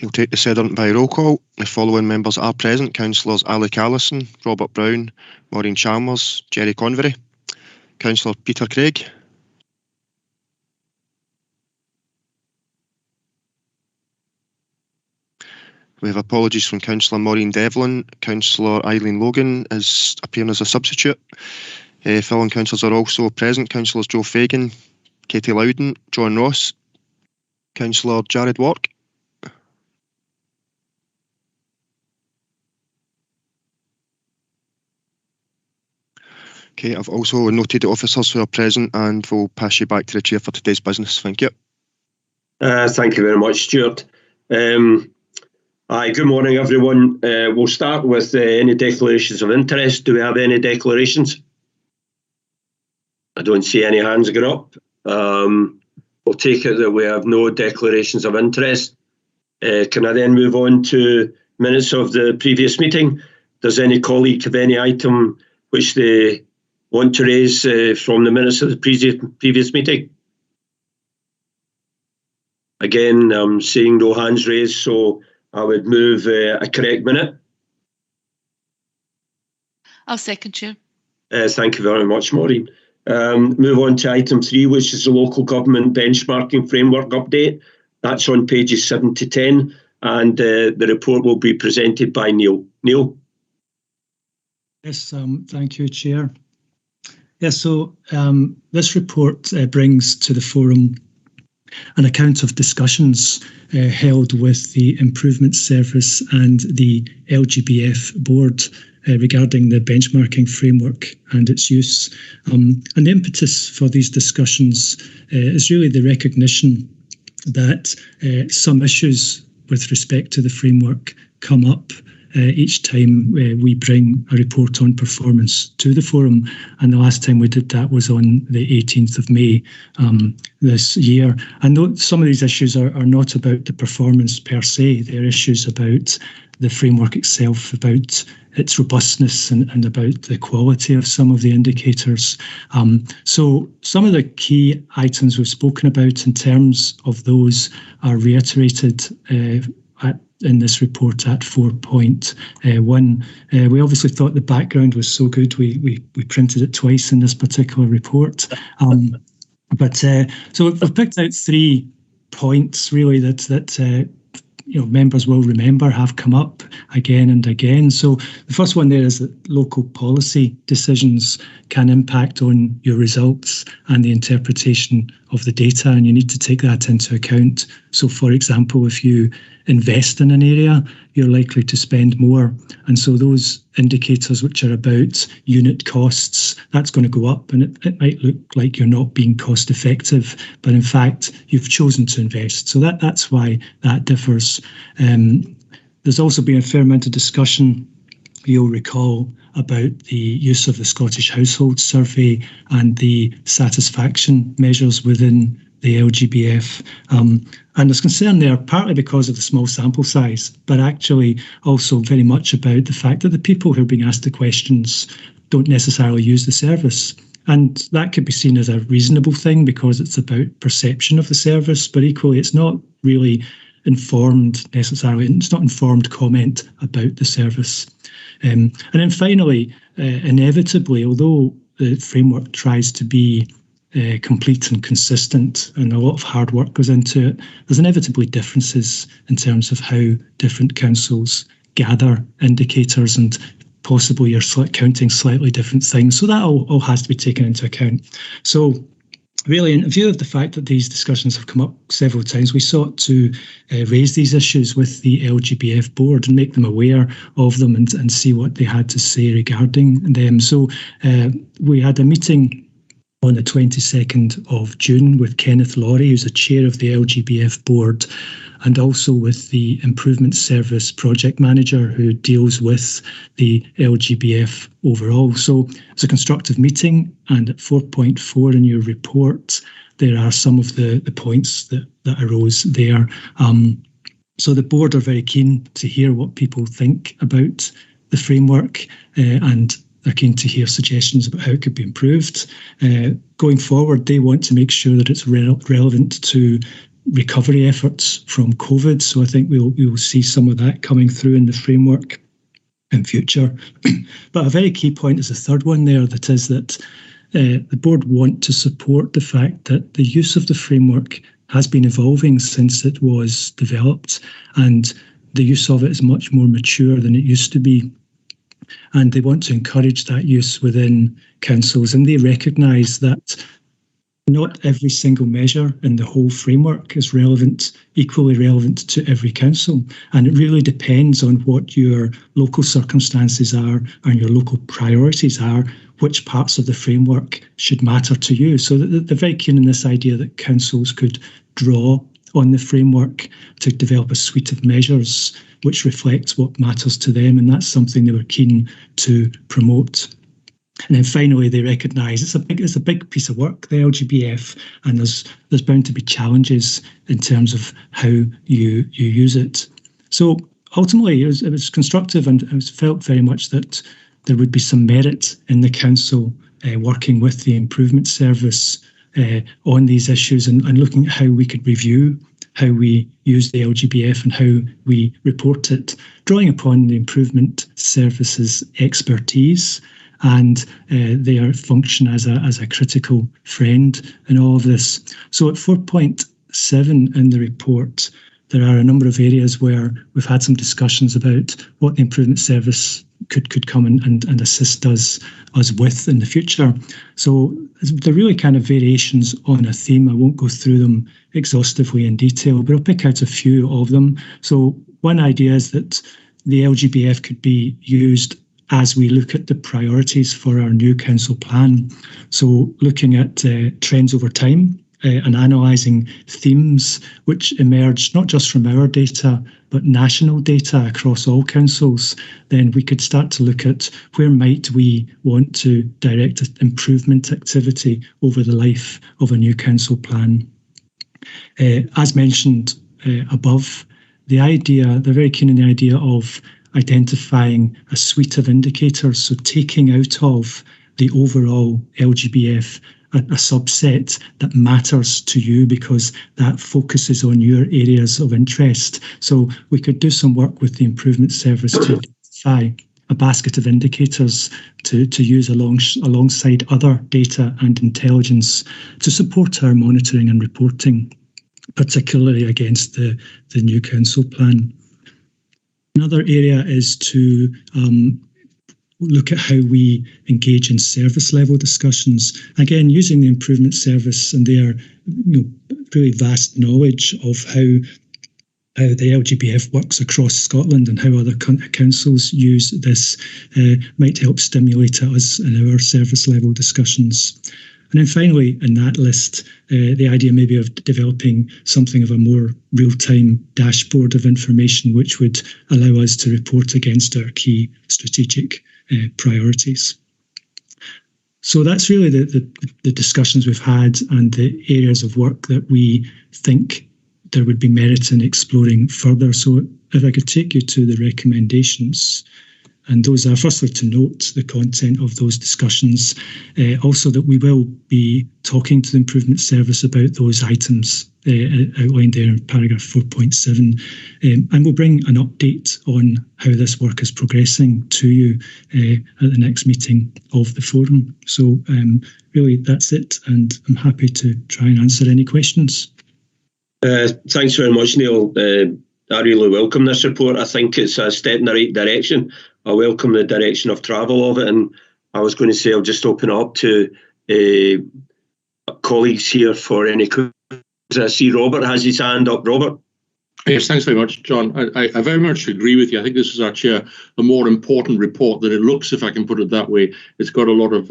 I'll take the said by roll call. The following members are present: Councillors Alec Allison, Robert Brown, Maureen Chalmers, Jerry Convery. Councillor Peter Craig. We have apologies from Councillor Maureen Devlin. Councillor Eileen Logan is appearing as a substitute. Filling councillors are also present: Councillors Joe Fagan, Katie Loudon, John Ross, Councillor Jared Wark. Okay, I've also noted the officers who are present and will pass you back to the chair for today's business. Thank you. Thank you very much, Stuart. Good morning, everyone. We'll start with any declarations of interest. Do we have any declarations? I don't see any hands going up. We'll take it that we have no declarations of interest. Can I then move on to minutes of the previous meeting? Does any colleague have any item which they want to raise from the minutes of the previous meeting? Again, I'm seeing no hands raised, so I would move a correct minute. I'll second, Chair. Thank you very much, Maureen. Move on to item 3, which is the local government benchmarking framework update. That's on pages 7 to 10, and the report will be presented by Neil. Neil? Yes, thank you, Chair. Yes, so this report brings to the forum an account of discussions held with the Improvement Service and the LGBF board regarding the benchmarking framework and its use. And the impetus for these discussions is really the recognition that some issues with respect to the framework come up each time we bring a report on performance to the forum, and the last time we did that was on the 18th of May this year. And some of these issues are not about the performance per se, they're issues about the framework itself, about its robustness and about the quality of some of the indicators. So some of the key items we've spoken about in terms of those are reiterated in this report at 4.1. We obviously thought the background was so good we printed it twice in this particular report. So we've picked out 3 points really that members will remember have come up again and again. So the first one there is that local policy decisions can impact on your results and the interpretation of the data, and you need to take that into account. So for example, if you invest in an area, you're likely to spend more, and so those indicators which are about unit costs, that's going to go up, and it might look like you're not being cost effective, but in fact you've chosen to invest. So that's why that differs. There's also been a fair amount of discussion, you'll recall, about the use of the Scottish Household Survey and the satisfaction measures within the LGBF. And there's concern there partly because of the small sample size, but actually also very much about the fact that the people who are being asked the questions don't necessarily use the service. And that could be seen as a reasonable thing because it's about perception of the service, but equally it's not really informed necessarily, it's not informed comment about the service. And then finally, inevitably, although the framework tries to be complete and consistent and a lot of hard work goes into it, there's inevitably differences in terms of how different councils gather indicators, and possibly you're counting slightly different things. So that all has to be taken into account. So really, in view of the fact that these discussions have come up several times, we sought to raise these issues with the LGBF board and make them aware of them and see what they had to say regarding them. So we had a meeting on the 22nd of June with Kenneth Laurie, who's the chair of the LGBF board, and also with the Improvement Service project manager who deals with the LGBF overall. So it's a constructive meeting, and at 4.4 in your report, there are some of the points that arose there. So the board are very keen to hear what people think about the framework, and they're keen to hear suggestions about how it could be improved. Going forward, they want to make sure that it's relevant to recovery efforts from COVID. So I think we will see some of that coming through in the framework in future. But a very key point is the third one there, that is that the board want to support the fact that the use of the framework has been evolving since it was developed, and the use of it is much more mature than it used to be. And they want to encourage that use within councils, and they recognise that not every single measure in the whole framework is equally relevant to every council. And it really depends on what your local circumstances are and your local priorities are, which parts of the framework should matter to you. So they're very keen in this idea that councils could draw on the framework to develop a suite of measures which reflects what matters to them. And that's something they were keen to promote. And then finally, they recognise it's a big piece of work, the LGBF, and there's bound to be challenges in terms of how you use it. So ultimately, it was constructive, and it felt very much that there would be some merit in the council working with the improvement service on these issues and looking at how we could review how we use the LGBF and how we report it, drawing upon the improvement service's expertise and their function as a critical friend in all of this. So at 4.7 in the report, there are a number of areas where we've had some discussions about what the improvement service could come and assist us with in the future. So they're really kind of variations on a theme. I won't go through them exhaustively in detail, but I'll pick out a few of them. So one idea is that the LGBF could be used as we look at the priorities for our new council plan. So looking at trends over time and analysing themes which emerge not just from our data, but national data across all councils, then we could start to look at where might we want to direct improvement activity over the life of a new council plan. As mentioned above, they're very keen on the idea of identifying a suite of indicators, so taking out of the overall LGBF a subset that matters to you because that focuses on your areas of interest. So we could do some work with the improvement service to identify a basket of indicators to use alongside other data and intelligence to support our monitoring and reporting, particularly against the new council plan. Another area is to look at how we engage in service level discussions. Again, using the improvement service and their really vast knowledge of how the LGBF works across Scotland and how other councils use this might help stimulate us in our service level discussions. And then finally, in that list, the idea maybe of developing something of a more real-time dashboard of information which would allow us to report against our key strategic priorities. So that's really the discussions we've had and the areas of work that we think there would be merit in exploring further. So if I could take you to the recommendations. And those are, firstly, to note the content of those discussions. Also, that we will be talking to the improvement service about those items outlined there in paragraph 4.7. And we'll bring an update on how this work is progressing to you at the next meeting of the forum. So really, that's it. And I'm happy to try and answer any questions. Thanks very much, Neil. I really welcome this report. I think it's a step in the right direction. I welcome the direction of travel of it, and I was going to say I'll just open it up to colleagues here for any questions. I see Robert has his hand up. Robert? Yes, thanks very much, John. I very much agree with you. I think this is actually a more important report than it looks, if I can put it that way. It's got a lot of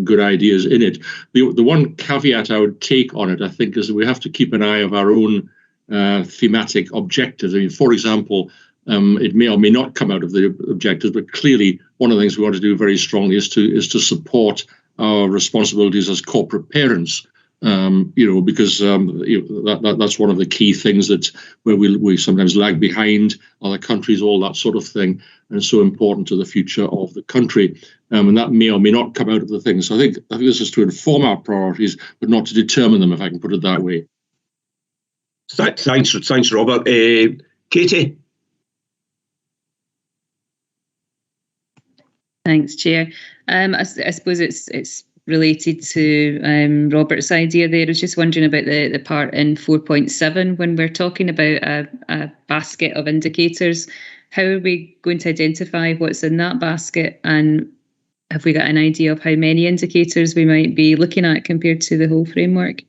good ideas in it. The one caveat I would take on it, I think, is that we have to keep an eye of our own thematic objectives. I mean, for example, it may or may not come out of the objectives, but clearly one of the things we want to do very strongly is to support our responsibilities as corporate parents. Because that's one of the key things that where we sometimes lag behind other countries, all that sort of thing, and it's so important to the future of the country. And that may or may not come out of the things. So I think this is to inform our priorities, but not to determine them, if I can put it that way. Thanks, Robert. Katie? Thanks, Chair. I suppose it's related to Robert's idea there. I was just wondering about the part in 4.7 when we're talking about a basket of indicators. How are we going to identify what's in that basket, and have we got an idea of how many indicators we might be looking at compared to the whole framework?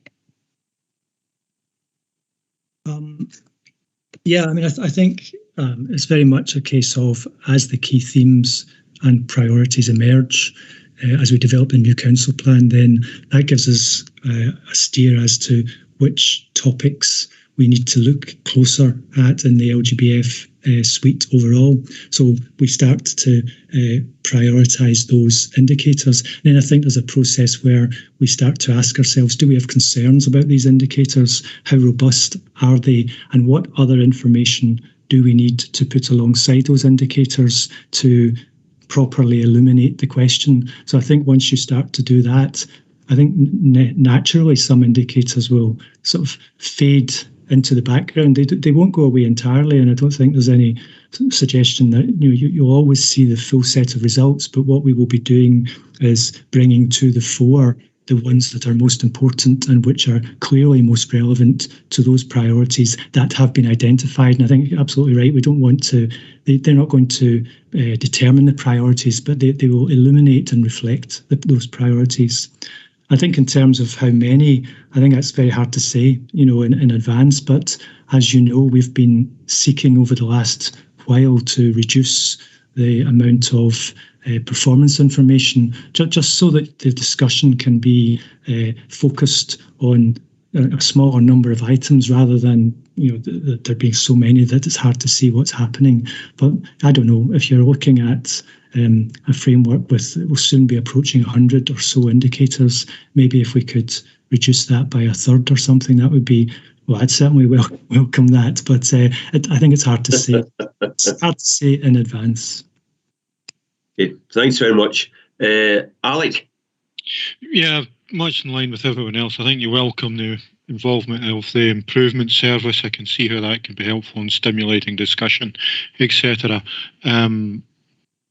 Yeah, I mean, I think it's very much a case of, as the key themes and priorities emerge, as we develop the new council plan, then that gives us a steer as to which topics we need to look closer at in the LGBF suite overall. So we start to prioritise those indicators. And then I think there's a process where we start to ask ourselves, do we have concerns about these indicators? How robust are they? And what other information do we need to put alongside those indicators to properly illuminate the question? So I think once you start to do that, I think naturally some indicators will sort of fade into the background. They won't go away entirely, and I don't think there's any suggestion that you'll always see the full set of results, but what we will be doing is bringing to the fore the ones that are most important and which are clearly most relevant to those priorities that have been identified. And I think you're absolutely right, we don't want to, they're not going to determine the priorities, but they will illuminate and reflect those priorities. I think in terms of how many, I think that's very hard to say, in advance. But as you know, we've been seeking over the last while to reduce the amount of performance information, just so that the discussion can be focused on a smaller number of items rather than there being so many that it's hard to see what's happening. But I don't know, if you're looking at a framework it will soon be approaching 100 or so indicators, maybe if we could reduce that by a third or something, that would be, well, I'd certainly welcome that. But I think it's hard to say. It's hard to say in advance. Okay, thanks very much. Alec? Yeah, much in line with everyone else. I think you welcome the involvement of the improvement service. I can see how that can be helpful in stimulating discussion, etc.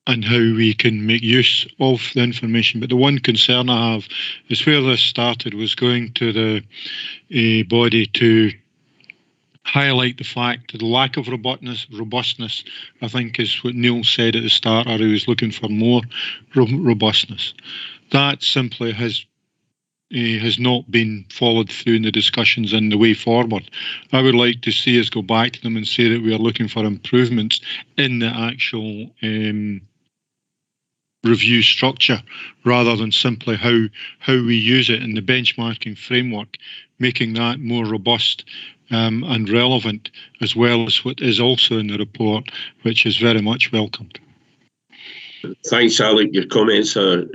And how we can make use of the information. But the one concern I have is where this started was going to the body to highlight the fact that the lack of robustness, I think, is what Neil said at the start, or he was looking for more robustness. That simply has not been followed through in the discussions and the way forward. I would like to see us go back to them and say that we are looking for improvements in the actual review structure, rather than simply how we use it in the benchmarking framework, making that more robust and relevant, as well as what is also in the report, which is very much welcomed. Thanks, Alec. Your comments are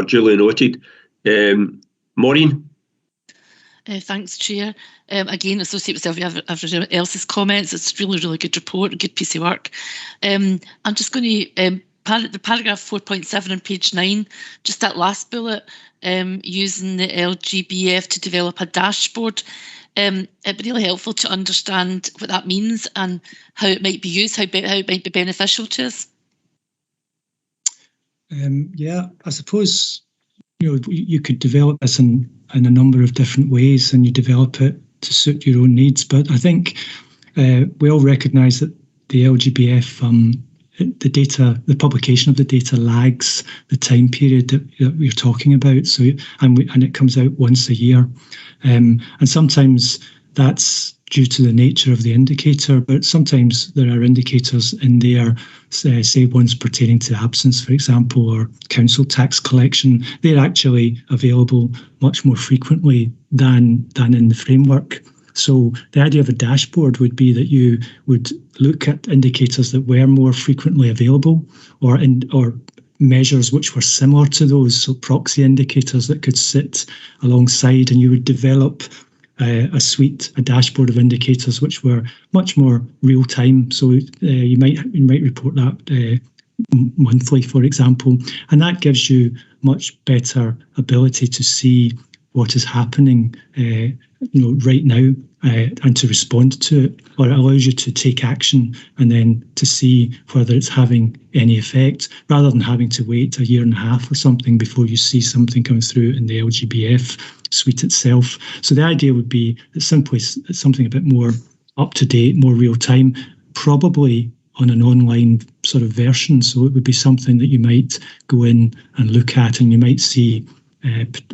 duly noted. Maureen? Thanks, Chair. Again, associate myself with everyone else's comments. It's really, really good report, a good piece of work. I'm just going to, the paragraph 4.7 on page 9, just that last bullet, using the LGBF to develop a dashboard. It'd be really helpful to understand what that means and how it might be used, how it might be beneficial to us. Yeah, I suppose you could develop this in a number of different ways, and you develop it to suit your own needs. But I think we all recognise that the LGBF, the publication of the data lags the time period that we're talking about. So, and it comes out once a year, and sometimes that's due to the nature of the indicator. But sometimes there are indicators in there, say ones pertaining to absence, for example, or council tax collection. They're actually available much more frequently than in the framework. So the idea of a dashboard would be that you would look at indicators that were more frequently available, or measures which were similar to those, so proxy indicators that could sit alongside, and you would develop a dashboard of indicators which were much more real time. So you might report that monthly, for example, and that gives you much better ability to see what is happening right now and to respond to it, or it allows you to take action and then to see whether it's having any effect, rather than having to wait a year and a half or something before you see something coming through in the LGBF suite itself. So the idea would be that simply it's something a bit more up to date, more real time, probably on an online sort of version. So it would be something that you might go in and look at, and you might see,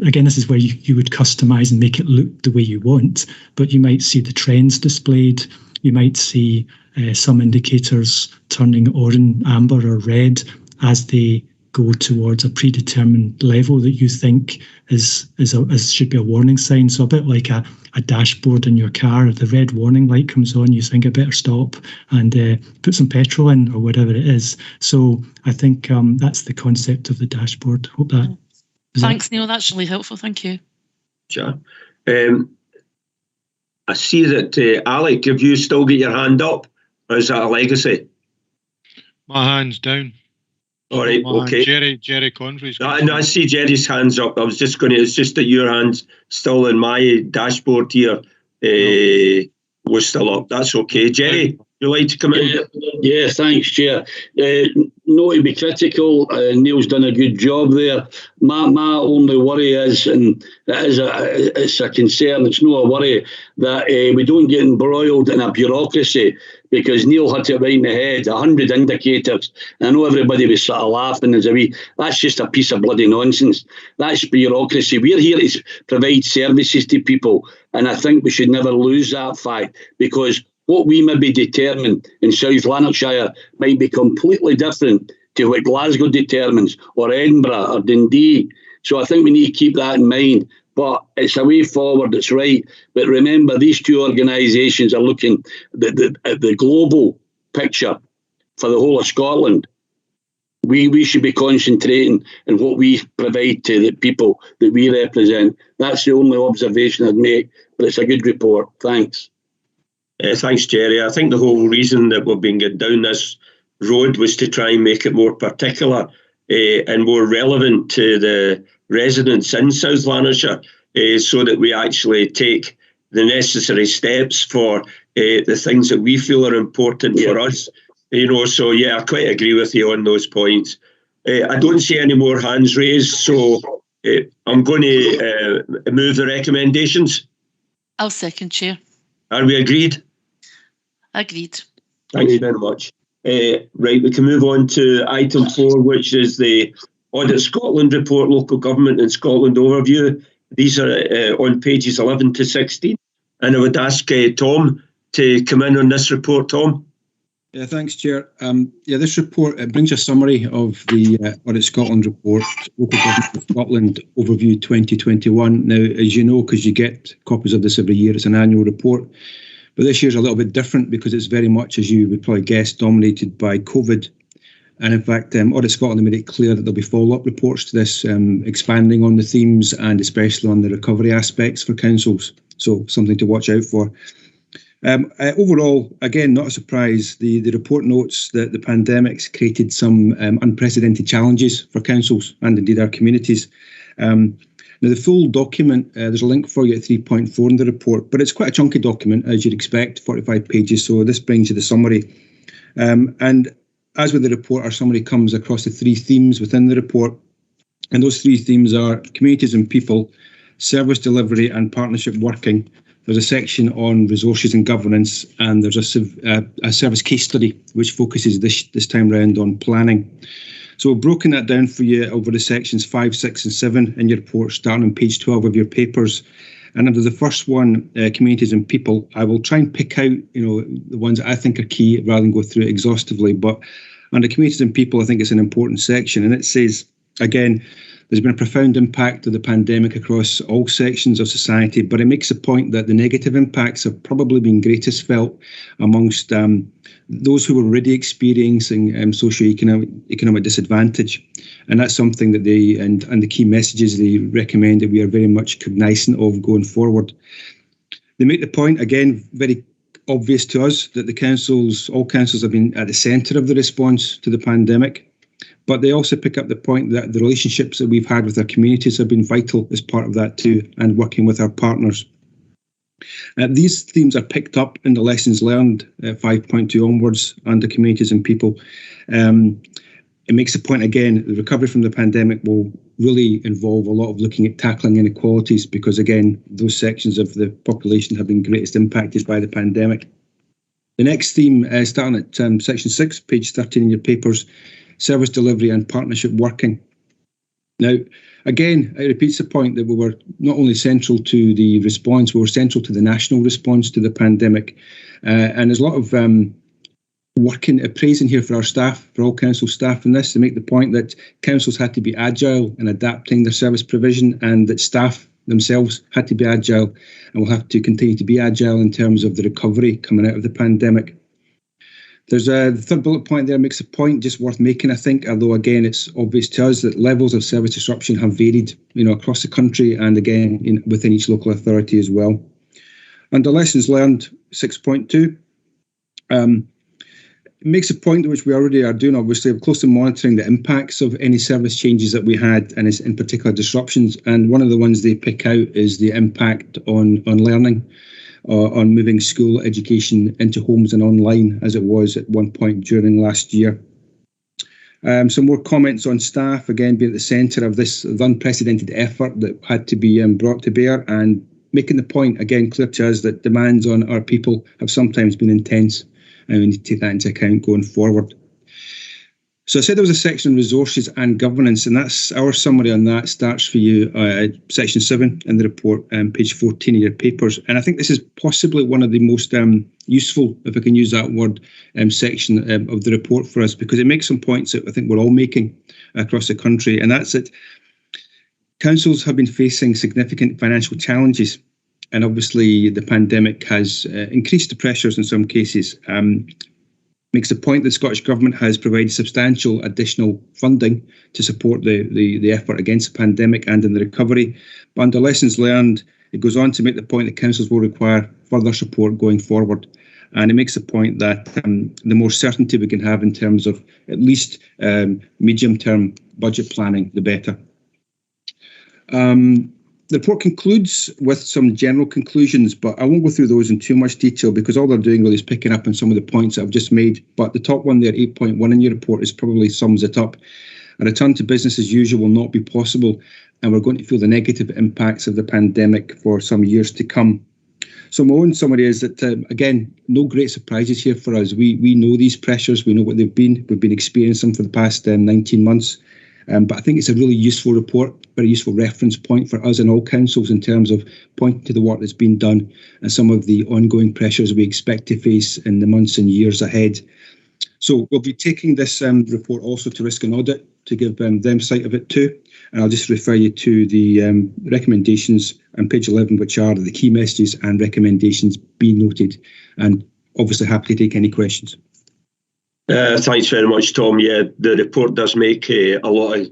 again, this is where you would customize and make it look the way you want, but you might see the trends displayed. You might see some indicators turning orange, amber or red as they go towards a predetermined level that you think should be a warning sign. So a bit like a dashboard in your car, if the red warning light comes on, you think I better stop and put some petrol in or whatever it is. So I think that's the concept of the dashboard. Hope that. Thanks, Neil. That's really helpful. Thank you. Sure. I see that, Alec, have you still got your hand up? Or is that a legacy? My hand's down. All right, okay. Jerry Convery's. No, I see Jerry's hands up. I was just going to, it's just that your hand's still in my dashboard here was still up. That's okay. Jerry, would you like to come in? Yeah, thanks, Chair. Not to be critical, Neil's done a good job there. My only worry is, and it's a concern, it's not a worry, that we don't get embroiled in a bureaucracy, because Neil had it right in the head, 100 indicators. And I know everybody was sort of laughing as a wee, that's just a piece of bloody nonsense. That's bureaucracy. We're here to provide services to people, and I think we should never lose that fact, because what we maybe determine in South Lanarkshire might be completely different to what Glasgow determines, or Edinburgh, or Dundee. So I think we need to keep that in mind. But it's a way forward, it's right. But remember, these two organisations are looking at the global picture for the whole of Scotland. We should be concentrating on what we provide to the people that we represent. That's the only observation I'd make, but it's a good report. Thanks. Thanks, Jerry. I think the whole reason that we've been getting down this road was to try and make it more particular and more relevant to the residents in South Lanarkshire, so that we actually take the necessary steps for the things that we feel are important for us. So yeah, I quite agree with you on those points. I don't see any more hands raised, so I'm going to move the recommendations. I'll second, Chair. Are we agreed? Agreed. Thanks very much. Right, we can move on to item 4, which is the Audit Scotland Report, Local Government in Scotland Overview. These are on pages 11 to 16. And I would ask Tom to come in on this report. Tom? Yeah, thanks, Chair. This report brings a summary of the Audit Scotland Report, Local Government of Scotland Overview 2021. Now, as you know, because you get copies of this every year, it's an annual report. But this year's a little bit different because it's very much, as you would probably guess, dominated by COVID. And in fact, Audit Scotland made it clear that there'll be follow-up reports to this, expanding on the themes and especially on the recovery aspects for councils. So something to watch out for. Overall, again, not a surprise, the report notes that the pandemic's created some unprecedented challenges for councils and indeed our communities. Now, the full document, there's a link for you at 3.4 in the report, but it's quite a chunky document, as you'd expect, 45 pages, so this brings you the summary. And as with the report, our summary comes across the 3 themes within the report, and those 3 themes are communities and people, service delivery and partnership working. There's a section on resources and governance, and there's a service case study, which focuses this time round on planning. So we've broken that down for you over the sections 5, 6 and 7 in your report, starting on page 12 of your papers. And under the first one, communities and people, I will try and pick out, the ones that I think are key rather than go through it exhaustively. But under communities and people, I think it's an important section. And it says, again, there's been a profound impact of the pandemic across all sections of society, but it makes the point that the negative impacts have probably been greatest felt amongst those who were already experiencing socio-economic disadvantage. And that's something that and the key messages they recommend that we are very much cognizant of going forward. They make the point, again, very obvious to us, that all councils have been at the centre of the response to the pandemic. But they also pick up the point that the relationships that we've had with our communities have been vital as part of that too, and working with our partners. These themes are picked up in the lessons learned 5.2 onwards under communities and people. It makes the point again, the recovery from the pandemic will really involve a lot of looking at tackling inequalities because, again, those sections of the population have been greatest impacted by the pandemic. The next theme, starting at section 6, page 13 in your papers, service delivery and partnership working. Now, again, it repeats the point that we were not only central to the response, we were central to the national response to the pandemic. And there's a lot of praise in here for our staff, for all council staff in this, to make the point that councils had to be agile in adapting their service provision and that staff themselves had to be agile and will have to continue to be agile in terms of the recovery coming out of the pandemic. There's the third bullet point there makes a point just worth making, I think, although again it's obvious to us that levels of service disruption have varied, across the country and again within each local authority as well. Under lessons learned 6.2, it makes a point which we already are doing, obviously, of closely monitoring the impacts of any service changes that we had and in particular disruptions. And one of the ones they pick out is the impact on learning, on moving school education into homes and online as it was at one point during last year. Some more comments on staff, again, being at the centre of this unprecedented effort that had to be brought to bear and making the point, again, clear to us that demands on our people have sometimes been intense. And we need to take that into account going forward. So I said there was a section on resources and governance, and that's our summary on that starts for you at section 7 in the report, page 14 of your papers. And I think this is possibly one of the most useful, if I can use that word, section of the report for us, because it makes some points that I think we're all making across the country. And that's that councils have been facing significant financial challenges. And obviously, the pandemic has increased the pressures in some cases. Makes the point that the Scottish Government has provided substantial additional funding to support the effort against the pandemic and in the recovery. But under lessons learned, it goes on to make the point that councils will require further support going forward. And it makes the point that the more certainty we can have in terms of at least medium-term budget planning, the better. The report concludes with some general conclusions, but I won't go through those in too much detail because all they're doing really is picking up on some of the points that I've just made. But the top one there, 8.1 in your report, is probably sums it up. A return to business as usual will not be possible, and we're going to feel the negative impacts of the pandemic for some years to come. So my own summary is that, again, no great surprises here for us. We know these pressures. We know what they've been. We've been experiencing them for the past 19 months. But I think it's a really useful report, very useful reference point for us and all councils in terms of pointing to the work that's been done and some of the ongoing pressures we expect to face in the months and years ahead. So we'll be taking this report also to Risk and Audit to give them sight of it too. And I'll just refer you to the recommendations on page 11, which are the key messages and recommendations be noted. And obviously happy to take any questions. Thanks very much, Tom. Yeah, the report does make a lot of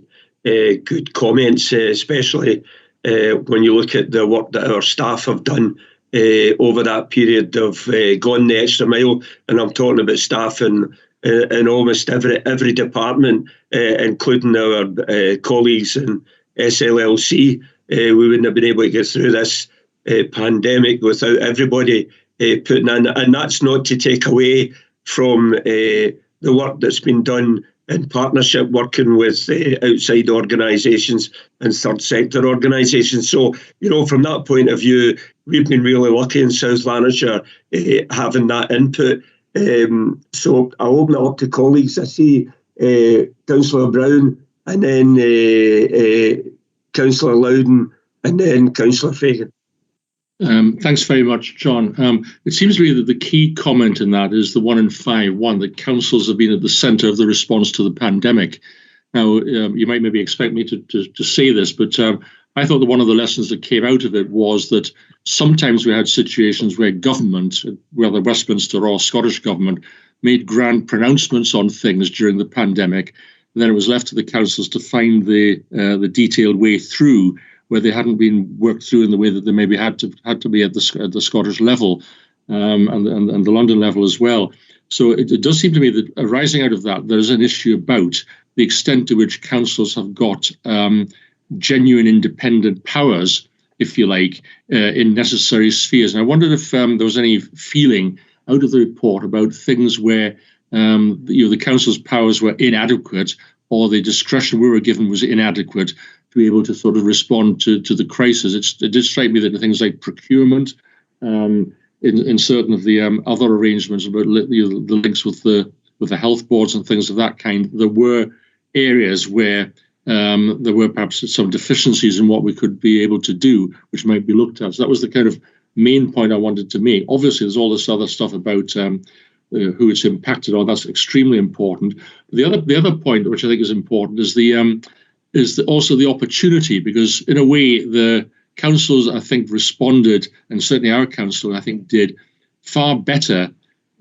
good comments, especially when you look at the work that our staff have done over that period of gone the extra mile. And I'm talking about staff in almost every department, including our colleagues in SLLC. We wouldn't have been able to get through this pandemic without everybody putting in. And that's not to take away from the work that's been done in partnership, working with outside organisations and third sector organisations. So, from that point of view, we've been really lucky in South Lanarkshire having that input. So I'll open it up to colleagues. I see Councillor Brown and then Councillor Loudon and then Councillor Fagan. Thanks very much, John. It seems to me that the key comment in that is the 1 in 5 one, that councils have been at the centre of the response to the pandemic. Now, you might maybe expect me to say this, but I thought that one of the lessons that came out of it was that sometimes we had situations where government, whether Westminster or Scottish Government, made grand pronouncements on things during the pandemic, and then it was left to the councils to find the detailed way through, where they hadn't been worked through in the way that they maybe had to be at the Scottish level and the London level as well. So it does seem to me that arising out of that, there is an issue about the extent to which councils have got genuine independent powers if you like, in necessary spheres. And I wondered if there was any feeling out of the report about things where the council's powers were inadequate, or the discretion we were given was inadequate to be able to sort of respond to the crisis. It did strike me that things like procurement, in certain of the other arrangements about the links with the health boards and things of that kind, there were areas where there were perhaps some deficiencies in what we could be able to do, which might be looked at. So that was the kind of main point I wanted to make. Obviously, there's all this other stuff about who it's impacted on. That's extremely important. The other point, which I think is important, is also the opportunity, because in a way the councils, I think, responded, and certainly our council, I think, did far better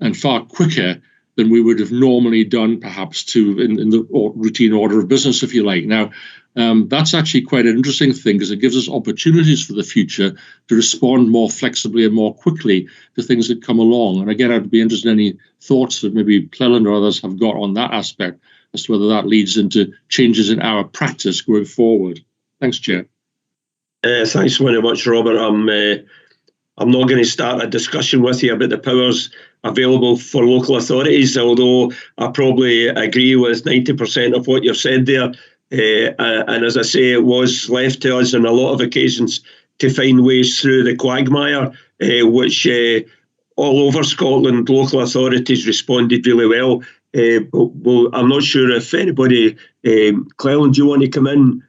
and far quicker than we would have normally done, perhaps, in the routine order of business, if you like. Now, that's actually quite an interesting thing, because it gives us opportunities for the future to respond more flexibly and more quickly to things that come along. And again, I'd be interested in any thoughts that maybe Cleland or others have got on that aspect, as to whether that leads into changes in our practice going forward. Thanks, Chair. Thanks very much, Robert. I'm not going to start a discussion with you about the powers available for local authorities, although I probably agree with 90% of what you've said there. And as I say, it was left to us on a lot of occasions to find ways through the quagmire, which all over Scotland, local authorities responded really well. But I'm not sure if anybody, Cleland, do you want to come in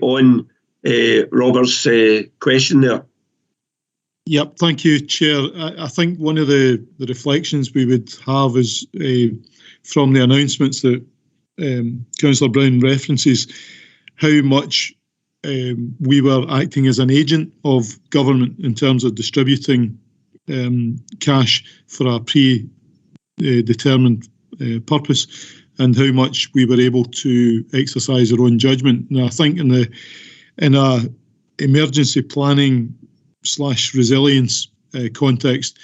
on Robert's question there? Yep, thank you, Chair. I think one of the reflections we would have is from the announcements that Councillor Brown references, how much we were acting as an agent of government in terms of distributing cash for a predetermined purpose, and how much we were able to exercise our own judgment. Now, I think in a emergency planning / resilience context,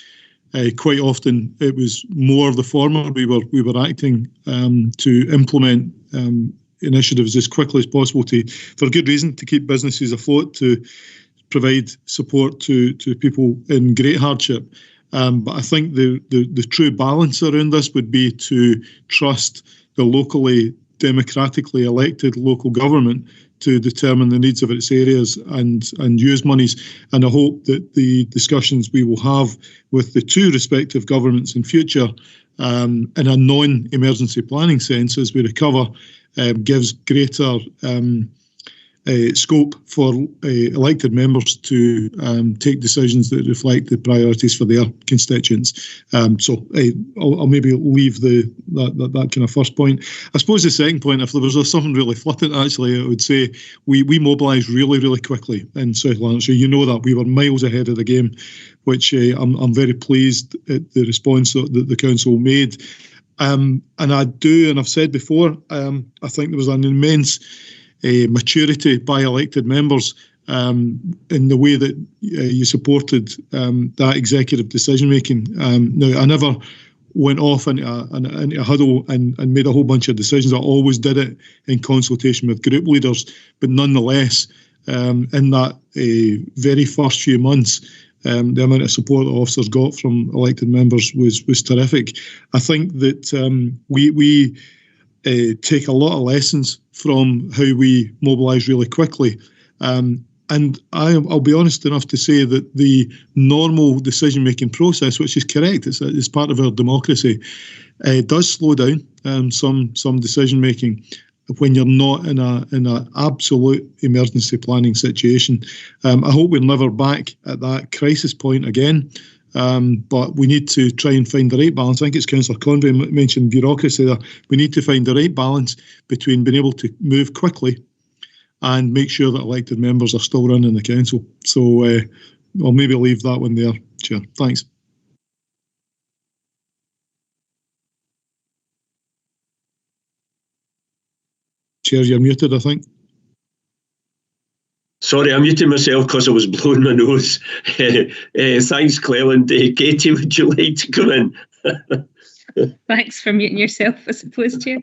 quite often it was more of the former. We were acting to implement initiatives as quickly as possible, for good reason, to keep businesses afloat, to provide support to people in great hardship. But I think the true balance around this would be to trust the locally democratically elected local government to determine the needs of its areas and use monies. And I hope that the discussions we will have with the two respective governments in future, in a non-emergency planning sense, as we recover, gives greater scope for elected members to take decisions that reflect the priorities for their constituents. So I'll maybe leave that kind of first point. I suppose the second point, if there was something really flippant, actually, I would say we mobilised really, really quickly in South Lanarkshire. You know that we were miles ahead of the game, which I'm very pleased at the response that the council made. And I do, and I've said before, I think there was an immense maturity by elected members in the way that you supported that executive decision making. Now, I never went off into a huddle and made a whole bunch of decisions. I always did it in consultation with group leaders, but nonetheless, in that very first few months, the amount of support that officers got from elected members was terrific. I think that we take a lot of lessons from how we mobilise really quickly. And I'll be honest enough to say that the normal decision-making process, which is correct, it's part of our democracy, does slow down some decision-making when you're not in an absolute emergency planning situation. I hope we're never back at that crisis point again. But we need to try and find the right balance. I think it's Councillor Conway mentioned bureaucracy there. We need to find the right balance between being able to move quickly and make sure that elected members are still running the council. So I'll maybe leave that one there, Chair. Thanks. Chair, you're muted, I think. Sorry, I muted myself because I was blowing my nose. Thanks, Cleland. Katie, would you like to come in? Thanks for muting yourself, I suppose, Chair.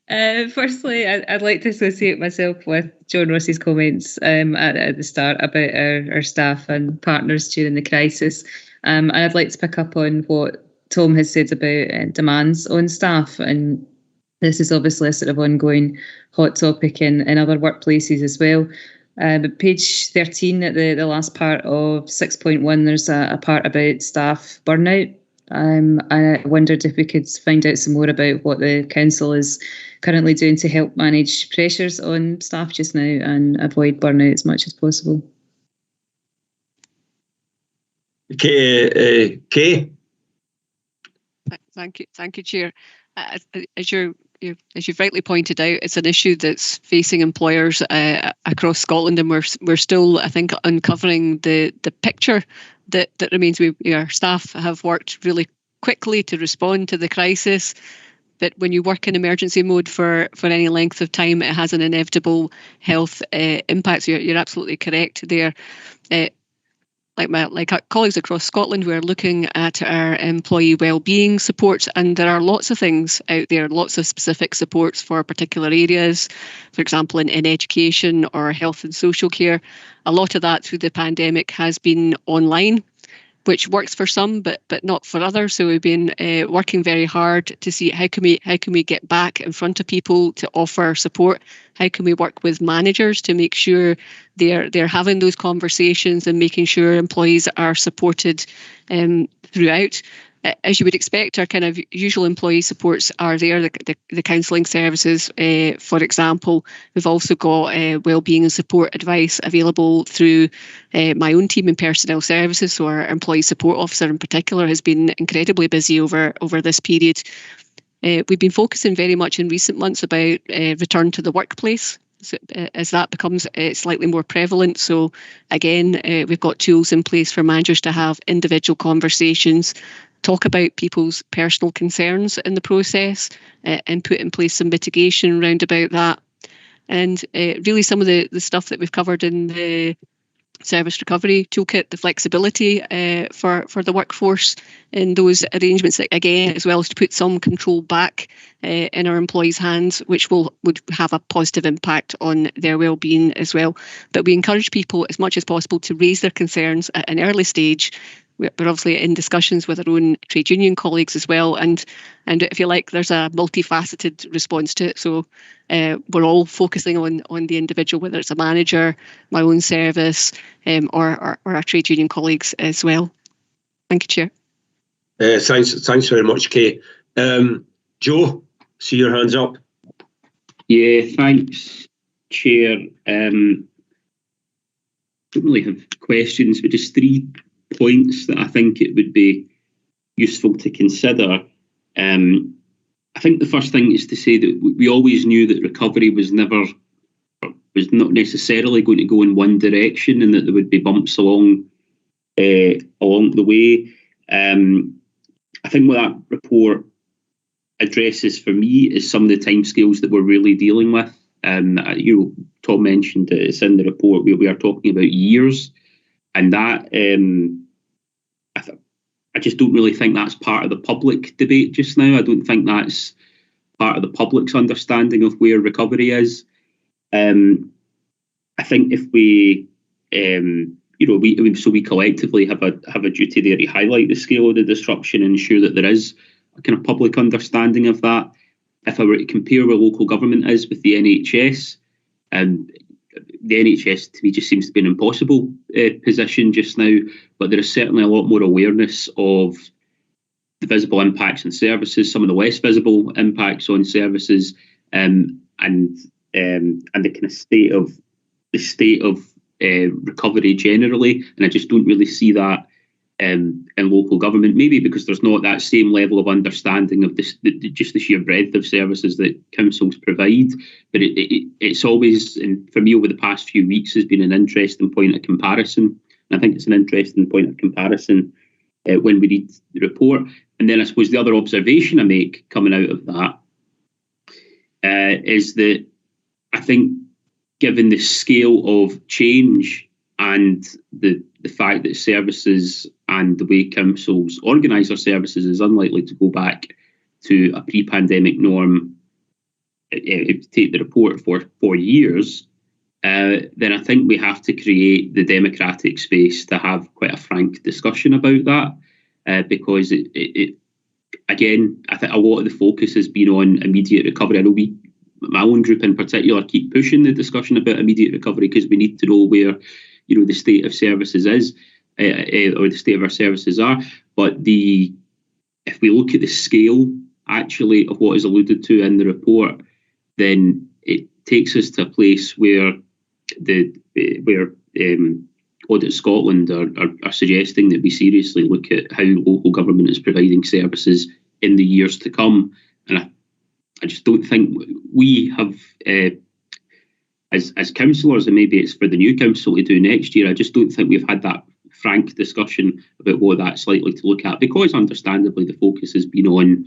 Firstly, I'd like to associate myself with John Ross's comments at the start about our staff and partners during the crisis. And I'd like to pick up on what Tom has said about demands on staff. And this is obviously a sort of ongoing hot topic in other workplaces as well. But page 13 at the last part of 6.1, there's a part about staff burnout. I wondered if we could find out some more about what the council is currently doing to help manage pressures on staff just now and avoid burnout as much as possible. Kay. Thank you, Chair. As you've rightly pointed out, it's an issue that's facing employers across Scotland, and we're still, I think, uncovering the picture that remains. Our staff have worked really quickly to respond to the crisis, but when you work in emergency mode for any length of time, it has an inevitable health impact. So you're absolutely correct there. Like our colleagues across Scotland, we're looking at our employee wellbeing supports, and there are lots of things out there, lots of specific supports for particular areas, for example, in education or health and social care. A lot of that through the pandemic has been online, which works for some, but not for others. So we've been working very hard to see how can we get back in front of people to offer support. How can we work with managers to make sure they're having those conversations and making sure employees are supported throughout. As you would expect, our kind of usual employee supports are there, the counselling services, for example. We've also got wellbeing and support advice available through my own team in personnel services. So our employee support officer in particular has been incredibly busy over this period. We've been focusing very much in recent months about return to the workplace, so, as that becomes slightly more prevalent. So again, we've got tools in place for managers to have individual conversations, talk about people's personal concerns in the process, and put in place some mitigation around about that. And really some of the stuff that we've covered in the service recovery toolkit, the flexibility for the workforce in those arrangements, again, as well as to put some control back in our employees' hands, which would have a positive impact on their well-being as well. But we encourage people as much as possible to raise their concerns at an early stage. We're obviously in discussions with our own trade union colleagues as well, and if you like, there's a multifaceted response to it. So we're all focusing on the individual, whether it's a manager, my own service, or our trade union colleagues as well. Thank you, Chair. Thanks very much, Kay. Joe, see your hands up. Yeah, thanks, Chair. Don't really have questions, but just 3 points that I think it would be useful to consider. I think the first thing is to say that we always knew that recovery was not necessarily going to go in one direction, and that there would be bumps along the way. I think what that report addresses for me is some of the timescales that we're really dealing with. Tom mentioned that it's in the report. We are talking about years. And that, I just don't really think that's part of the public debate just now. I don't think that's part of the public's understanding of where recovery is. I think if we collectively have a duty there to highlight the scale of the disruption and ensure that there is a kind of public understanding of that. If I were to compare where local government is with the NHS, the NHS to me just seems to be an impossible position just now, but there is certainly a lot more awareness of the visible impacts on services, some of the less visible impacts on services, and the kind of state of recovery generally. And I just don't really see that in local government, maybe because there's not that same level of understanding of just the sheer breadth of services that councils provide. But it's always, and for me over the past few weeks, has been an interesting point of comparison. And I think it's an interesting point of comparison when we read the report. And then I suppose the other observation I make coming out of that is that I think given the scale of change and the fact that services and the way councils organise their services is unlikely to go back to a pre-pandemic norm take the report for 4 years, then I think we have to create the democratic space to have quite a frank discussion about that, because again, I think a lot of the focus has been on immediate recovery. I know my own group in particular, keep pushing the discussion about immediate recovery because we need to know where, the state of services is, or the state of our services are. But if we look at the scale actually of what is alluded to in the report, then it takes us to a place where Audit Scotland are suggesting that we seriously look at how local government is providing services in the years to come. And I just don't think we have, as councillors, and maybe it's for the new council to do next year, I just don't think we've had that frank discussion about what that's likely to look at, because understandably the focus has been on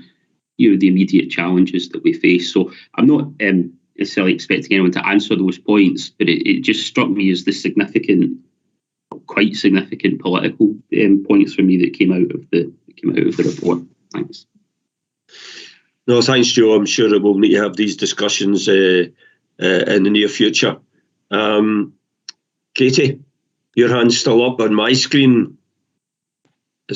the immediate challenges that we face. So I'm not necessarily expecting anyone to answer those points, but it just struck me as the quite significant political points for me that came out of the report. Thanks. No, thanks, Joe. I'm sure that we'll need to have these discussions in the near future. Katie, your hand's still up on my screen.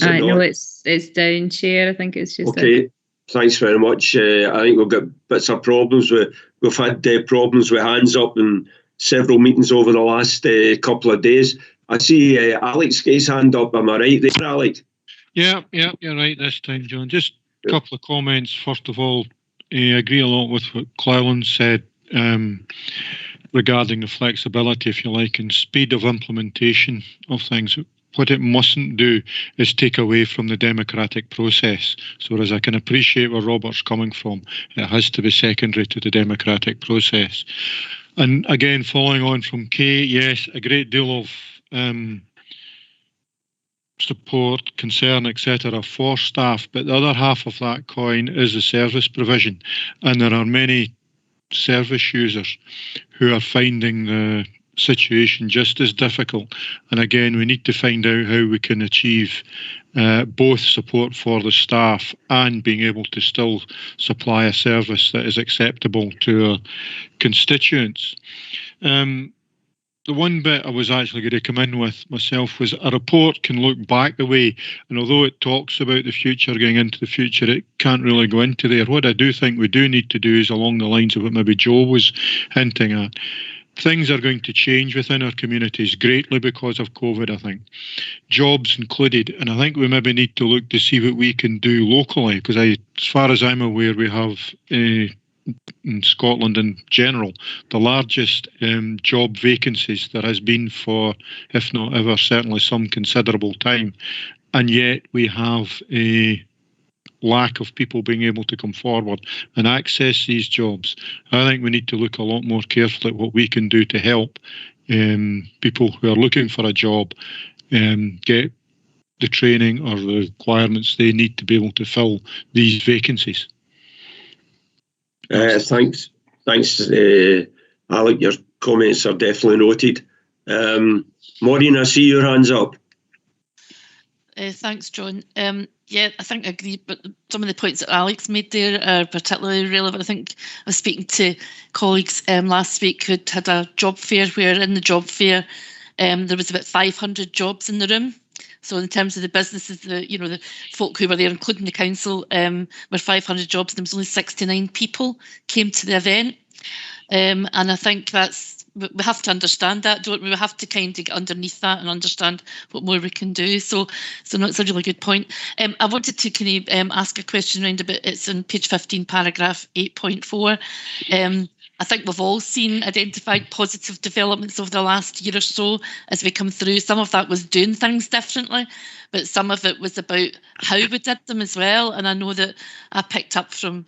No, it's down, Chair. I think it's just okay. Thanks very much. I think we've got bits of problems. We've had problems with hands up in several meetings over the last couple of days. I see Alex got his hand up. Am I right there, Alex? Yeah, you're right this time, John. Just a couple of comments. First of all, I agree a lot with what Cleland said regarding the flexibility, if you like, and speed of implementation of things. What it mustn't do is take away from the democratic process. So as I can appreciate where Robert's coming from, it has to be secondary to the democratic process. And again, following on from Kay, yes, a great deal of support, concern, etc. for staff, but the other half of that coin is the service provision. And there are many service users who are finding the situation just as difficult. And again, we need to find out how we can achieve both support for the staff and being able to still supply a service that is acceptable to our constituents. The one bit I was actually going to come in with myself was a report can look back the way, and although it talks about the future, going into the future, it can't really go into there. What I do think we do need to do is along the lines of what maybe Joe was hinting at. Things are going to change within our communities greatly because of COVID, I think. Jobs included. And I think we maybe need to look to see what we can do locally, because as far as I'm aware, we have in Scotland in general the largest job vacancies there has been for, if not ever, certainly some considerable time. And yet we have a lack of people being able to come forward and access these jobs. I think we need to look a lot more carefully at what we can do to help people who are looking for a job get the training or the requirements they need to be able to fill these vacancies. Thanks, Alec. Your comments are definitely noted. Maureen, I see your hands up. Thanks, John. Yeah, I think I agree, but some of the points that Alex made there are particularly relevant. I think I was speaking to colleagues last week who had a job fair where in the job fair there was about 500 jobs in the room. So in terms of the businesses, the folk who were there, including the council, were 500 jobs, and there was only 69 people came to the event. And I think we have to understand that, don't we? We have to kind of get underneath that and understand what more we can do. So no, it's a really good point. I wanted to kind of ask a question around about, it's on page 15, paragraph 8.4. I think we've all identified positive developments over the last year or so as we come through. Some of that was doing things differently, but some of it was about how we did them as well. And I know that I picked up from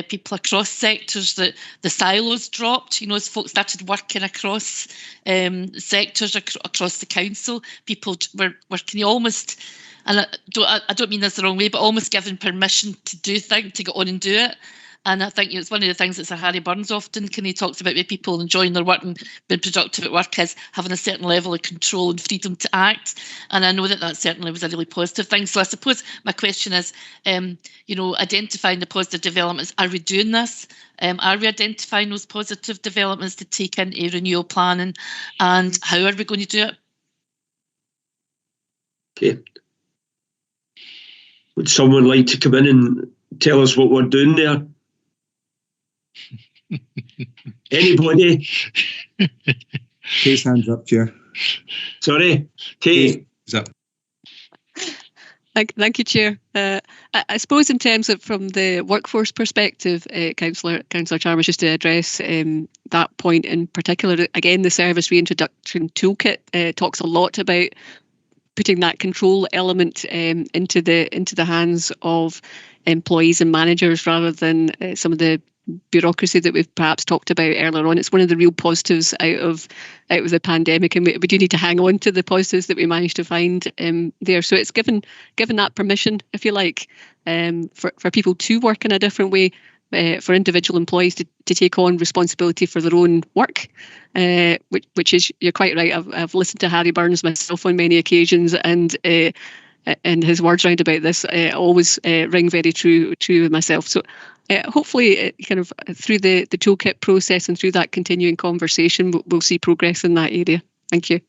people across sectors that the silos dropped, as folks started working across sectors across the council. People were kind of almost, and I don't mean this the wrong way, but almost given permission to do things, to go on and do it. And I think it's one of the things that Sir Harry Burns often kind of talks about with people enjoying their work and being productive at work is having a certain level of control and freedom to act. And I know that certainly was a really positive thing. So I suppose my question is, identifying the positive developments. Are we doing this? Are we identifying those positive developments to take into renewal planning? And how are we going to do it? Okay. Would someone like to come in and tell us what we're doing there? Anybody? Kay's hands up, Chair. Sorry, Kay. Is up. Thank you, Chair. I suppose in terms of from the workforce perspective, Councillor Chalmers, just to address that point in particular, again, the Service Reintroduction Toolkit talks a lot about putting that control element into the hands of employees and managers rather than some of the bureaucracy that we've perhaps talked about earlier on. It's one of the real positives out of the pandemic, and we do need to hang on to the positives that we managed to find there. So it's given that permission, if you like, for people to work in a different way, for individual employees to take on responsibility for their own work, which is, you're quite right. I've listened to Harry Burns myself on many occasions, and his words round about this always ring very true with myself. So hopefully, kind of through the toolkit process and through that continuing conversation, we'll see progress in that area. Thank you.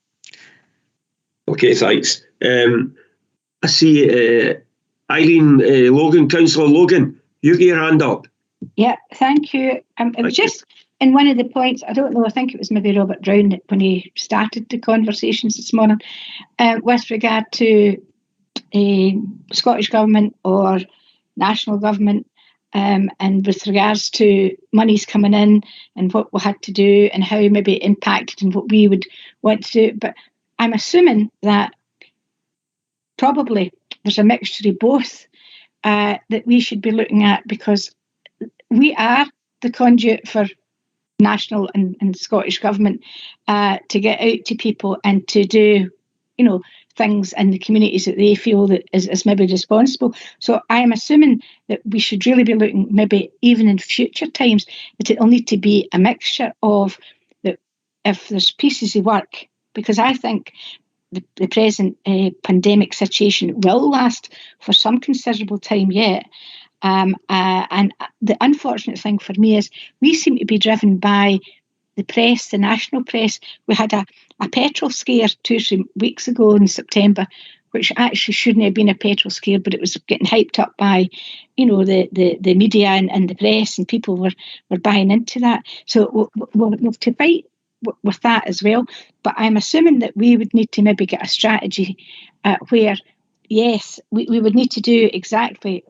Okay, thanks. I see Eileen Logan, Councillor Logan, you get your hand up. Yeah, thank you. It was just in one of the points, I don't know, I think it was maybe Robert Brown when he started the conversations this morning, with regard to Scottish Government or national government, and with regards to monies coming in and what we had to do and how maybe it impacted and what we would want to do. But I'm assuming that probably there's a mixture of both that we should be looking at, because we are the conduit for national and Scottish government to get out to people and to do, things in the communities that they feel that is maybe responsible. So I am assuming that we should really be looking, maybe even in future times, that it'll need to be a mixture of that. If there's pieces of work, because I think the present pandemic situation will last for some considerable time yet. And the unfortunate thing for me is we seem to be driven by the press, the national press. We had a petrol scare 2 or 3 weeks ago in September, which actually shouldn't have been a petrol scare, but it was getting hyped up by, the media and the press, and people were buying into that. So we'll have to fight with that as well. But I'm assuming that we would need to maybe get a strategy where, yes, we would need to do exactly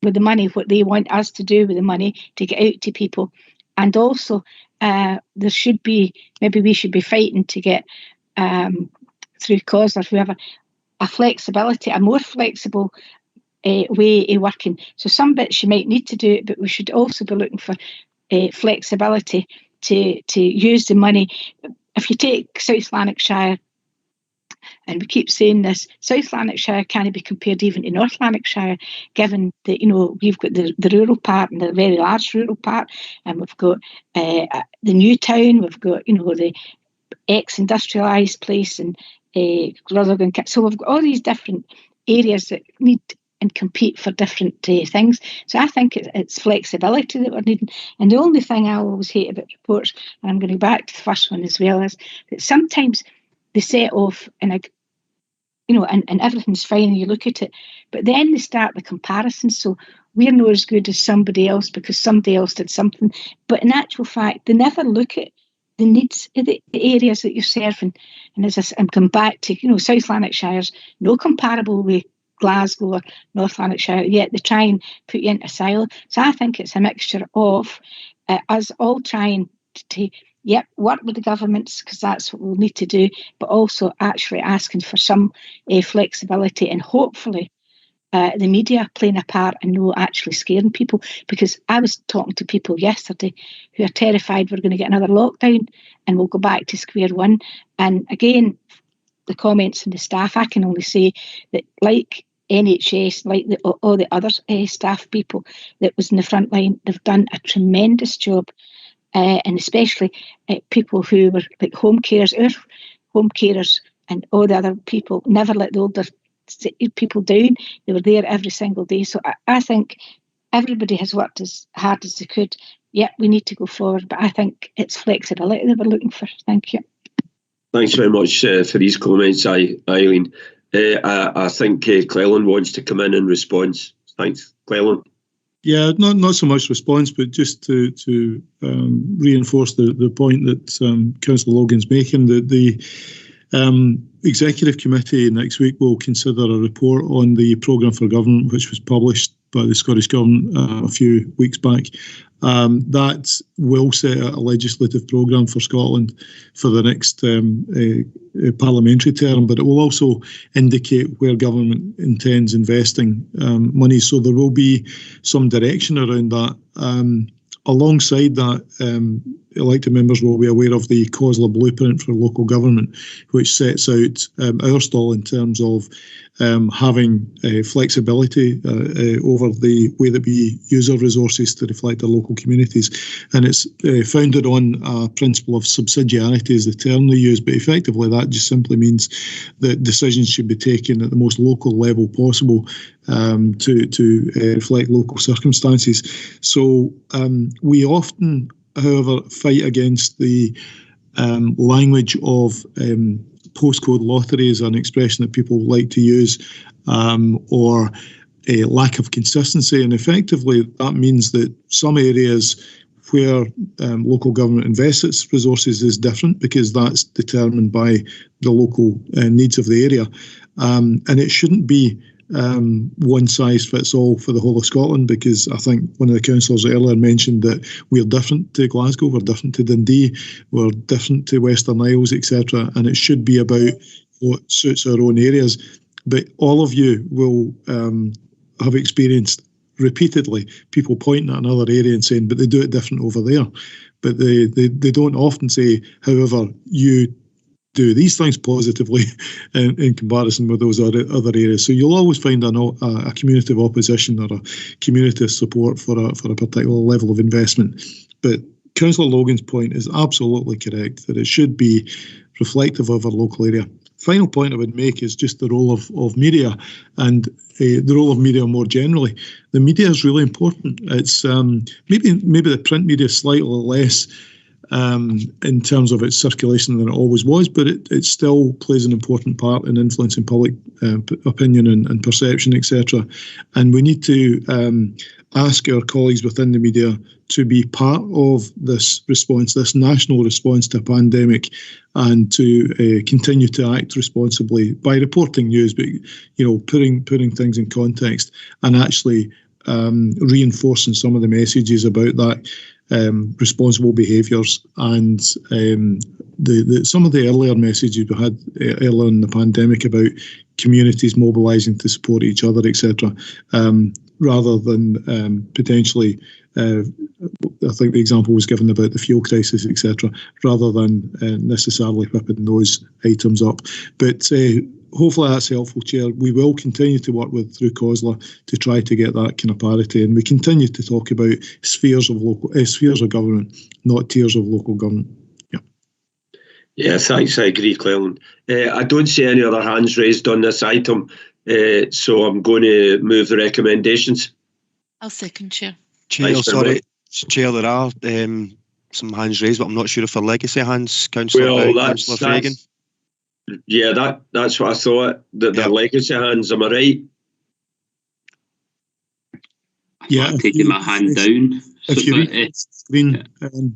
with the money what they want us to do with the money to get out to people. And also there should be, maybe we should be fighting to get through COS or whoever, a more flexible way of working. So some bits you might need to do it, but we should also be looking for flexibility to use the money. If you take South Lanarkshire, and we keep saying this, South Lanarkshire can't be compared even to North Lanarkshire, given that, we've got the rural part and the very large rural part, and we've got the new town, we've got, the ex-industrialised place and Rutherglen. So we've got all these different areas that need and compete for different things. So I think it's flexibility that we're needing. And the only thing I always hate about reports, and I'm going back to the first one as well, is that sometimes they set off and everything's fine and you look at it, but then they start the comparisons. So we're not as good as somebody else because somebody else did something. But in actual fact, they never look at the needs of the areas that you're serving. And as I'm coming back to, South Lanarkshire's no comparable with Glasgow or North Lanarkshire, yet they try and put you into silo. So I think it's a mixture of us all trying to work with the governments, because that's what we'll need to do, but also actually asking for some flexibility, and hopefully the media playing a part and not actually scaring people. Because I was talking to people yesterday who are terrified we're going to get another lockdown and we'll go back to square one. And again, the comments from the staff, I can only say that, like NHS, like all the other staff people that was in the front line. They've done a tremendous job, and especially people who were like home carers, our home carers, and all the other people never let the older people down. They were there every single day. So I think everybody has worked as hard as they could. Yeah, we need to go forward, but I think it's flexibility that we're looking for. Thank you. Thanks very much for these comments, Eileen. I think Cleland wants to come in response. Thanks, Cleland. Yeah, not so much response, but just to reinforce the point that Councillor Logan's making, that the Executive Committee next week will consider a report on the Programme for Government, which was published by the Scottish Government a few weeks back. That will set out a legislative programme for Scotland for the next parliamentary term, but it will also indicate where government intends investing money. So there will be some direction around that. Alongside that, elected members will be aware of the COSLA blueprint for local government, which sets out our stall in terms of having flexibility over the way that we use our resources to reflect our local communities. And it's founded on a principle of subsidiarity is the term they use, but effectively that just simply means that decisions should be taken at the most local level possible to reflect local circumstances. So we often, however, fight against the language of postcode lottery as an expression that people like to use, or a lack of consistency. And effectively, that means that some areas where local government invests its resources is different because that's determined by the local needs of the area. And it shouldn't be one size fits all for the whole of Scotland, because I think one of the councillors earlier mentioned that we're different to Glasgow, we're different to Dundee, we're different to Western Isles, etc. And it should be about what suits our own areas. But all of you will have experienced repeatedly people pointing at another area and saying, but they do it different over there. But they don't often say, however, you do these things positively in comparison with those other areas. So you'll always find a community of opposition or a community of support for a particular level of investment. But Councillor Logan's point is absolutely correct, that it should be reflective of our local area. Final point I would make is just the role of media, and the role of media more generally. The media is really important. It's maybe the print media is slightly less in terms of its circulation than it always was, but it still plays an important part in influencing public opinion and perception, etc. And we need to ask our colleagues within the media to be part of this response, this national response to a pandemic, and to continue to act responsibly by reporting news, but putting things in context and actually reinforcing some of the messages about that. Responsible behaviours and some of the earlier messages we had earlier in the pandemic about communities mobilising to support each other, etc., rather than potentially, I think the example was given about the fuel crisis, etc., rather than necessarily whipping those items up. But hopefully that's helpful, Chair. We will continue to work through COSLA to try to get that kind of parity, and we continue to talk about spheres of government, not tiers of local government. Yeah, thanks. I agree, Cleland. I don't see any other hands raised on this item, so I'm going to move the recommendations. I'll second, Chair. Chair, Chair, there are some hands raised, but I'm not sure if they're legacy hands, Councillor Fagan. Yeah, that's what I thought, that they're legacy hands, am I right? Yeah, I'm taking my hand down. If you refresh the screen,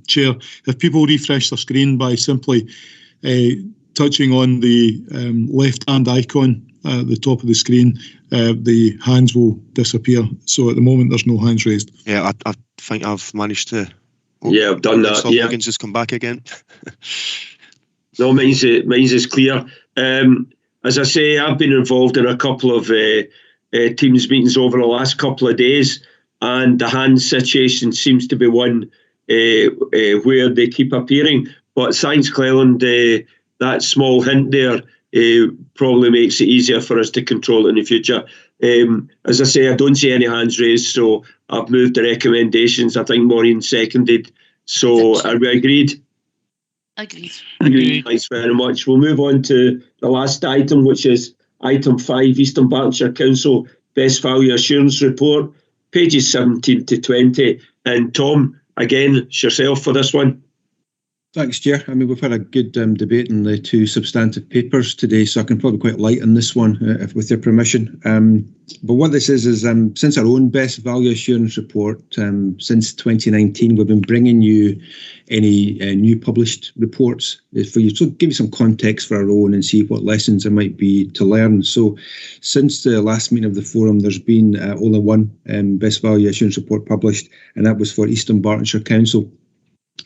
Chair, if people refresh their screen by simply touching on the left-hand icon at the top of the screen, the hands will disappear. So at the moment, there's no hands raised. Yeah, I think I've managed to... yeah, I've done that. Yeah. Logan's just come back again. No, mine's is clear. As I say, I've been involved in a couple of Teams meetings over the last couple of days, and the hand situation seems to be one where they keep appearing. But thanks, Cleland, that small hint there probably makes it easier for us to control it in the future. As I say, I don't see any hands raised, so I've moved the recommendations. I think Maureen seconded. So are we agreed? Agreed. Thanks very much. We'll move on to the last item, which is item 5, Eastern Bartonshire Council Best Value Assurance Report, pages 17 to 20. And Tom, again, it's yourself for this one. Thanks, Chair. I mean, we've had a good debate on the 2 substantive papers today, so I can probably quite light on this one, with your permission. But what this is since our own Best Value Assurance Report, since 2019, we've been bringing you any new published reports for you, so give you some context for our own and see what lessons there might be to learn. So since the last meeting of the forum, there's been only one Best Value Assurance Report published, and that was for Eastern Bartonshire Council.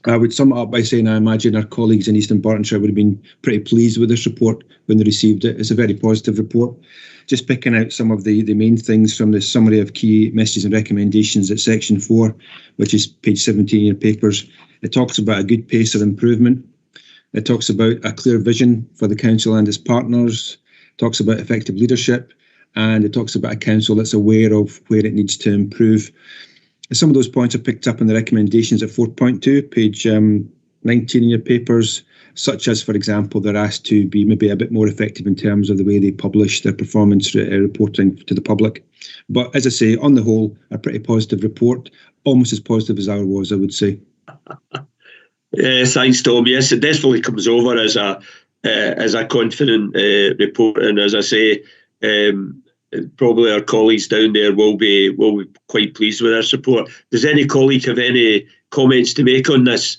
I would sum it up by saying I imagine our colleagues in Eastern Bartonshire would have been pretty pleased with this report when they received it. It's a very positive report. Just picking out some of the main things from the summary of key messages and recommendations at section 4, which is page 17 in your papers. It talks about a good pace of improvement. It talks about a clear vision for the council and its partners. It talks about effective leadership, and it talks about a council that's aware of where it needs to improve. Some of those points are picked up in the recommendations at 4.2, page 19 in your papers, such as, for example, they're asked to be maybe a bit more effective in terms of the way they publish their performance reporting to the public. But as I say, on the whole, a pretty positive report, almost as positive as ours was, I would say. Thanks, Tom. Yes, it definitely comes over as a confident report, and as I say, probably our colleagues down there will be quite pleased with our support. Does any colleague have any comments to make on this?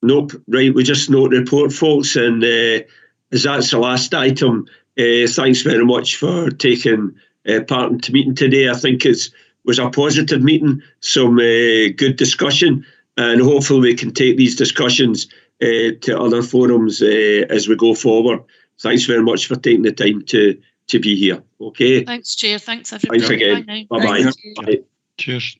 Nope. Right, we just note report, folks, and as that's the last item, thanks very much for taking part in the meeting today. I think it was a positive meeting, some good discussion, and hopefully we can take these discussions to other forums as we go forward. Thanks very much for taking the time to be here. Okay. Thanks, Chair. Thanks, everybody. Thanks again. Bye-bye. Cheers.